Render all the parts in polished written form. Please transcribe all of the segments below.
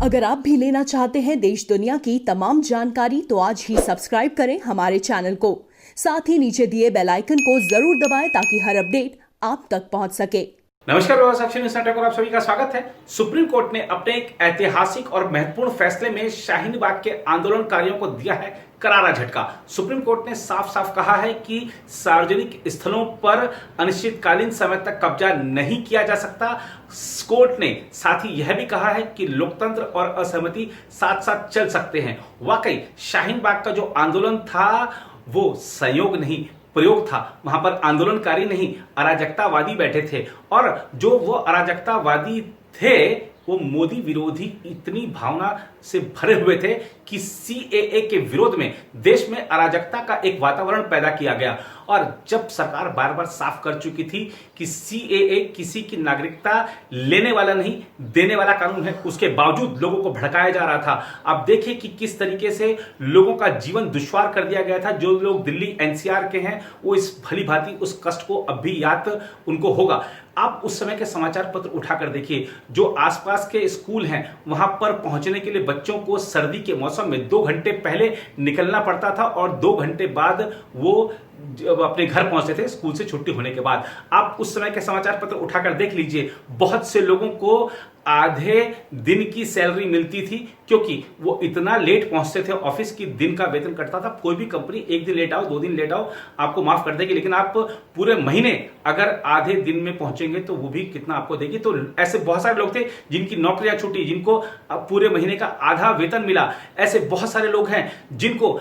अगर आप भी लेना चाहते हैं देश दुनिया की तमाम जानकारी तो आज ही सब्सक्राइब करें हमारे चैनल को। साथ ही नीचे दिए बेल आइकन को जरूर दबाएं ताकि हर अपडेट आप तक पहुंच सके। नमस्कार, प्रभासाक्षी न्यूज़ नेटवर्क पर आप सभी का स्वागत है। सुप्रीम कोर्ट ने अपने एक ऐतिहासिक और महत्वपूर्ण फैसले में शाहीन बाग के आंदोलनकारियों को दिया है करारा झटका। सुप्रीम कोर्ट ने साफ साफ कहा है कि सार्वजनिक स्थलों पर अनिश्चितकालीन समय तक कब्जा नहीं किया जा सकता। कोर्ट ने साथ ही यह भी कहा है कि लोकतंत्र और असहमति साथ साथ चल सकते हैं। वाकई शाहीन बाग का जो आंदोलन था वो संयोग नहीं प्रयोग था। वहां पर आंदोलनकारी नहीं अराजकतावादी बैठे थे और जो वो अराजकतावादी थे वो मोदी विरोधी इतनी भावना से भरे हुए थे कि सीएए के विरोध में देश में अराजकता का एक वातावरण पैदा किया गया। और जब सरकार बार बार साफ कर चुकी थी कि सीएए किसी की नागरिकता लेने वाला नहीं देने वाला कानून है, उसके बावजूद लोगों को भड़काया जा रहा था। आप देखिए कि किस तरीके से लोगों का जीवन दुश्वार कर दिया गया था। जो लोग दिल्ली एनसीआर के हैं वो इस भली भांति उस कष्ट को अब भी याद उनको होगा। आप उस समय के समाचार पत्र उठाकर देखिए, जो आसपास के स्कूल हैं वहां पर पहुंचने के लिए बच्चों को सर्दी के मौसम में 2 घंटे पहले निकलना पड़ता था और 2 घंटे बाद वो अपने घर पहुंचते थे स्कूल से छुट्टी होने के बाद। आप उस समय के समाचार पत्र उठाकर देख लीजिए, बहुत से लोगों को आधे दिन की सैलरी मिलती थी क्योंकि वो इतना लेट पहुंचते थे ऑफिस की दिन का वेतन कटता था। कोई भी कंपनी 1 दिन लेट आओ 2 दिन लेट आओ आपको माफ कर देगी, लेकिन आप पूरे महीने अगर आधे दिन में पहुंचेंगे तो वो भी कितना आपको देगी। तो ऐसे बहुत सारे लोग थे जिनकी नौकरियां छूटी, जिनको पूरे महीने का आधा वेतन मिला। ऐसे बहुत सारे लोग हैं जिनको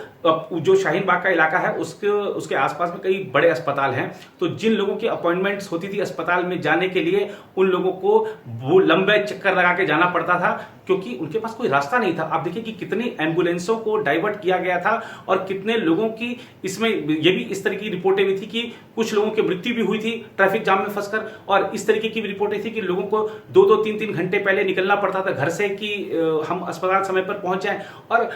जो शाहीन बाग का इलाका है उसके आसपास में कई बड़े अस्पताल हैं, तो जिन लोगों की अपॉइंटमेंट्स होती थी अस्पताल में जाने के लिए उन लोगों को वो लंबे चक्कर लगा के जाना पड़ता था क्योंकि उनके पास कोई रास्ता नहीं था। आप देखिए कि कितनी एम्बुलेंसों को डाइवर्ट किया गया था और कितने लोगों की इसमें ये भी इस तरह की रिपोर्टें भी थी कि कुछ लोगों की मृत्यु भी हुई थी ट्रैफिक जाम में फंसकर। और इस तरीके की भी रिपोर्टें थी कि लोगों को 2-2, 3-3 घंटे पहले निकलना पड़ता था घर से कि हम अस्पताल समय पर पहुंच जाएं। और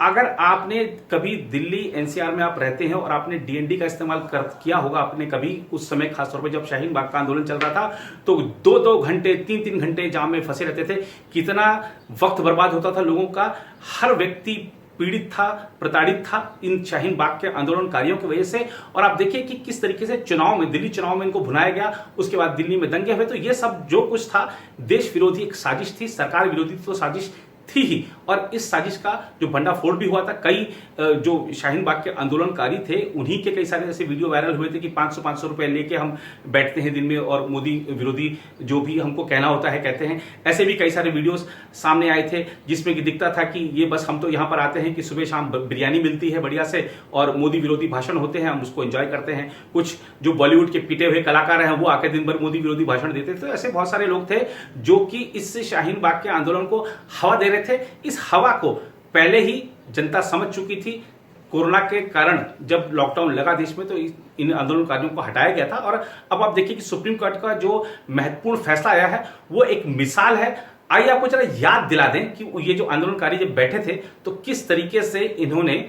अगर आपने कभी दिल्ली एनसीआर में आप रहते हैं और आपने डीएनडी का इस्तेमाल किया होगा आपने कभी, उस समय खासतौर पर जब शाहीन बाग का आंदोलन चल रहा था तो 2-2 घंटे 3-3 घंटे जाम में फंसे रहते थे। कितना वक्त बर्बाद होता था लोगों का। हर व्यक्ति पीड़ित था, प्रताड़ित था इन शाहीन बाग के आंदोलनकारियों की वजह से। और आप देखिए कि किस तरीके से चुनाव में, दिल्ली चुनाव में इनको भुनाया गया, उसके बाद दिल्ली में दंगे हुए। तो ये सब जो कुछ था देश विरोधी एक साजिश थी, सरकार विरोधी तो साजिश थी ही। और इस साजिश का जो भंडाफोड़ भी हुआ था, कई जो शाहीन बाग के आंदोलनकारी थे उन्हीं के कई सारे ऐसे वीडियो वायरल हुए थे कि 500-500 रुपए लेके हम बैठते हैं दिन में और मोदी विरोधी जो भी हमको कहना होता है कहते हैं। ऐसे भी कई सारे वीडियोस सामने आए थे जिसमें कि दिखता था कि ये बस हम तो यहाँ पर आते हैं कि सुबह शाम बिरयानी मिलती है बढ़िया से और मोदी विरोधी भाषण होते हैं, हम उसको एंजॉय करते हैं। कुछ जो बॉलीवुड के पिटे हुए कलाकार हैं वो आके दिन भर मोदी विरोधी भाषण देते थे। तो ऐसे बहुत सारे लोग थे जो कि इस शाहीन बाग के आंदोलन को हवा दे रहे थे। इस हवा को पहले ही जनता समझ चुकी थी। कोरोना के कारण जब लॉकडाउन लगा देश में तो इन आंदोलनकारियों को हटाया गया था। और अब आप देखिए कि सुप्रीम कोर्ट का जो महत्वपूर्ण फैसला आया है वो एक मिसाल है। आइए आपको जरा याद दिला दें कि ये जो आंदोलनकारी जब बैठे थे तो किस तरीके से इन्होंने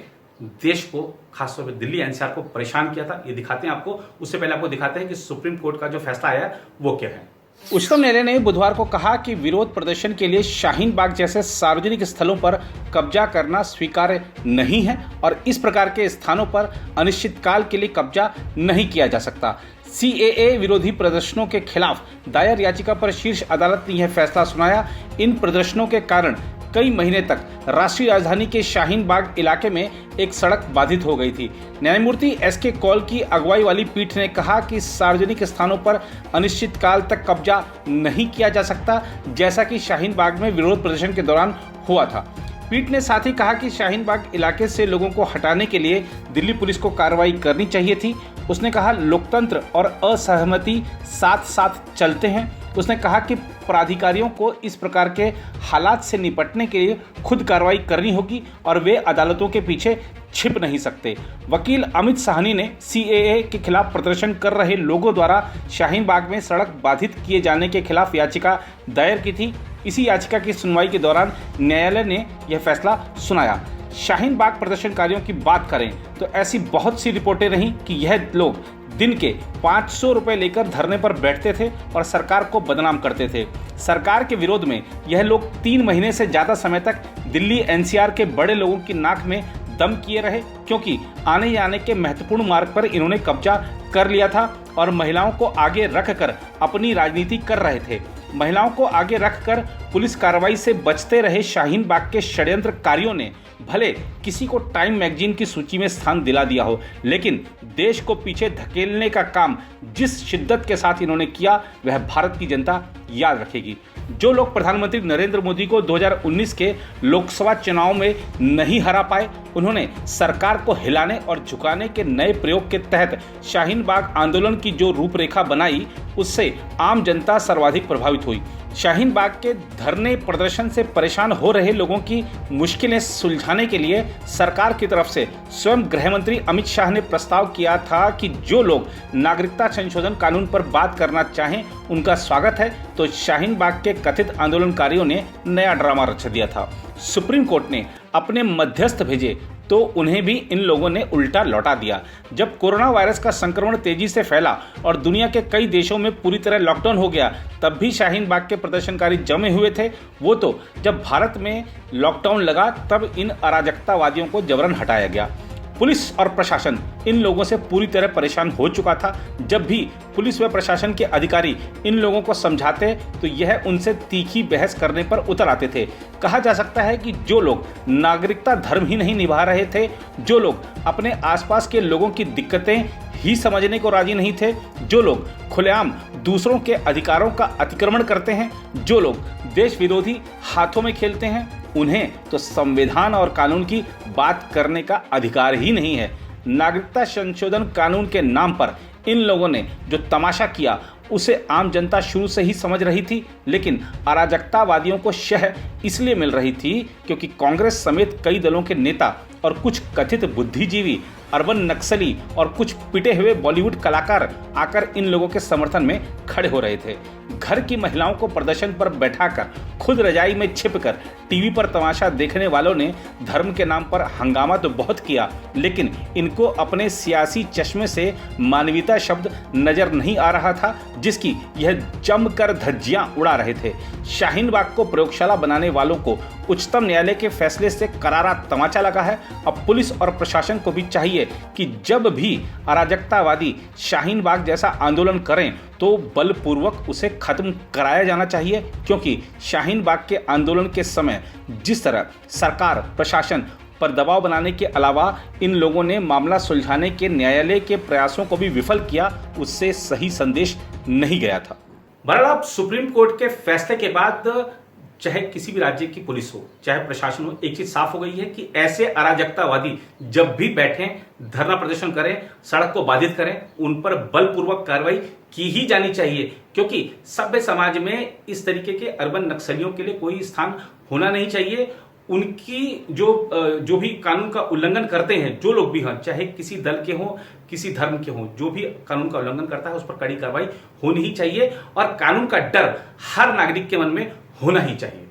देश को, खासतौर पर दिल्ली एनसीआर को परेशान किया था। ये दिखाते हैं आपको। उससे पहले आपको दिखाते हैं कि सुप्रीम कोर्ट का जो फैसला आया है वो क्या है। उच्चतम न्यायालय ने बुधवार को कहा कि विरोध प्रदर्शन के लिए शाहीन बाग जैसे सार्वजनिक स्थलों पर कब्जा करना स्वीकार्य नहीं है और इस प्रकार के स्थानों पर अनिश्चितकाल के लिए कब्जा नहीं किया जा सकता। सीएए विरोधी प्रदर्शनों के खिलाफ दायर याचिका पर शीर्ष अदालत ने यह फैसला सुनाया। इन प्रदर्शनों के कारण कई महीने तक राष्ट्रीय राजधानी के शाहीन बाग इलाके में एक सड़क बाधित हो गई थी। न्यायमूर्ति एसके कौल की अगुवाई वाली पीठ ने कहा कि सार्वजनिक स्थानों पर अनिश्चितकाल तक कब्जा नहीं किया जा सकता, जैसा कि शाहीन बाग में विरोध प्रदर्शन के दौरान हुआ था। पीठ ने साथ ही कहा कि शाहीन बाग इलाके से लोगों को हटाने के लिए दिल्ली पुलिस को कार्रवाई करनी चाहिए थी। उसने कहा लोकतंत्र और असहमति साथ साथ चलते हैं। उसने कहा कि प्राधिकारियों को इस प्रकार के हालात से निपटने के लिए खुद कार्रवाई करनी होगी और वे अदालतों के पीछे छिप नहीं सकते। वकील अमित साहनी ने सीएए के खिलाफ प्रदर्शन कर रहे लोगों द्वारा शाहीन बाग में सड़क बाधित किए जाने के खिलाफ याचिका दायर की थी। इसी याचिका की सुनवाई के दौरान न्यायालय ने यह फैसला सुनाया। शाहीन बाग प्रदर्शनकारियों की बात करें तो ऐसी बहुत सी रिपोर्टें रहीं कि यह लोग दिन के 500 रुपए लेकर धरने पर बैठते थे और सरकार को बदनाम करते थे। सरकार के विरोध में यह लोग 3 महीने से ज्यादा समय तक दिल्ली एनसीआर के बड़े लोगों की नाक में दम किए रहे, क्योंकि आने जाने के महत्वपूर्ण मार्ग पर इन्होंने कब्जा कर लिया था और महिलाओं को आगे रखकर अपनी राजनीति कर रहे थे। महिलाओं को आगे रखकर पुलिस कार्रवाई से बचते रहे शाहीन बाग के षड्यंत्रकारियों ने भले किसी को टाइम मैगजीन की सूची में स्थान दिला दिया हो, लेकिन देश को पीछे धकेलने का काम जिस शिद्दत के साथ इन्होंने किया वह भारत की जनता याद रखेगी। जो लोग प्रधानमंत्री नरेंद्र मोदी को 2019 के लोकसभा चुनाव में नहीं हरा पाए, उन्होंने सरकार को हिलाने और झुकाने के नए प्रयोग के तहत शाहीन बाग आंदोलन की जो रूपरेखा बनाई, उससे आम जनता सर्वाधिक प्रभावित हुई। शाहीन बाग के धरने प्रदर्शन से परेशान हो रहे लोगों की मुश्किलें सुलझाने के लिए सरकार की तरफ से स्वयं गृह मंत्री अमित शाह ने प्रस्ताव किया था कि जो लोग नागरिकता संशोधन कानून पर बात करना चाहें उनका स्वागत है। तो शाहीन बाग के कथित आंदोलनकारियों ने नया ड्रामा रच दिया था। सुप्रीम कोर्ट ने अपने मध्यस्थ भेजे तो उन्हें भी इन लोगों ने उल्टा लौटा दिया। जब कोरोना वायरस का संक्रमण तेजी से फैला और दुनिया के कई देशों में पूरी तरह लॉकडाउन हो गया, तब भी शाहीन बाग के प्रदर्शनकारी जमे हुए थे। वो तो जब भारत में लॉकडाउन लगा तब इन अराजकतावादियों को जबरन हटाया गया। पुलिस और प्रशासन इन लोगों से पूरी तरह परेशान हो चुका था। जब भी पुलिस व प्रशासन के अधिकारी इन लोगों को समझाते तो यह उनसे तीखी बहस करने पर उतर आते थे। कहा जा सकता है कि जो लोग नागरिकता धर्म ही नहीं निभा रहे थे, जो लोग अपने आसपास के लोगों की दिक्कतें ही समझने को राजी नहीं थे, जो लोग खुलेआम दूसरों के अधिकारों का अतिक्रमण करते हैं, जो लोग देश विरोधी हाथों में खेलते हैं, उन्हें तो संविधान और कानून की बात करने का अधिकार ही नहीं है। नागरिकता संशोधन कानून के नाम पर इन लोगों ने जो तमाशा किया उसे आम जनता शुरू से ही समझ रही थी, लेकिन अराजकतावादियों को शह इसलिए मिल रही थी क्योंकि कांग्रेस समेत कई दलों के नेता और कुछ कथित बुद्धिजीवी, अर्बन नक्सली और कुछ पिटे हुए बॉलीवुड कलाकार आकर इन लोगों के समर्थन में खड़े हो रहे थे। घर की महिलाओं को प्रदर्शन पर बैठाकर खुद रजाई में छिपकर टीवी पर तमाशा देखने वालों ने धर्म के नाम पर हंगामा तो बहुत किया, लेकिन इनको अपने सियासी चश्मे से मानवीयता शब्द नजर नहीं आ रहा था, जिसकी यह जमकर धज्जियां उड़ा रहे थे। शाहीन बाग को प्रयोगशाला बनाने वालों को उच्चतम न्यायालय के फैसले से करारा तमाचा लगा है। अब पुलिस और प्रशासन को भी चाहिए कि जब भी अराजकतावादी शाहीन बाग जैसा आंदोलन करें तो बलपूर्वक उसे खत्म कराया जाना चाहिए, क्योंकि शाहीन बाग के आंदोलन के समय जिस तरह सरकार प्रशासन पर दबाव बनाने के अलावा इन लोगों ने मामला सुलझाने के न्यायालय के प्रयासों को भी विफल किया, उससे सही संदेश नहीं गया था। बहरहाल सुप्रीम कोर्ट के फैसले के बाद चाहे किसी भी राज्य की पुलिस हो, चाहे प्रशासन हो, एक चीज साफ हो गई है कि ऐसे अराजकतावादी जब भी बैठें, धरना प्रदर्शन करें, सड़क को बाधित करें, उन पर बलपूर्वक कार्रवाई की ही जानी चाहिए, क्योंकि सभ्य समाज में इस तरीके के अर्बन नक्सलियों के लिए कोई स्थान होना नहीं चाहिए। उनकी जो भी कानून का उल्लंघन करते हैं, जो लोग भी हैं, चाहे किसी दल के हों, किसी धर्म के हों, जो भी कानून का उल्लंघन करता है उस पर कड़ी कार्रवाई होनी ही चाहिए और कानून का डर हर नागरिक के मन में होना ही चाहिए।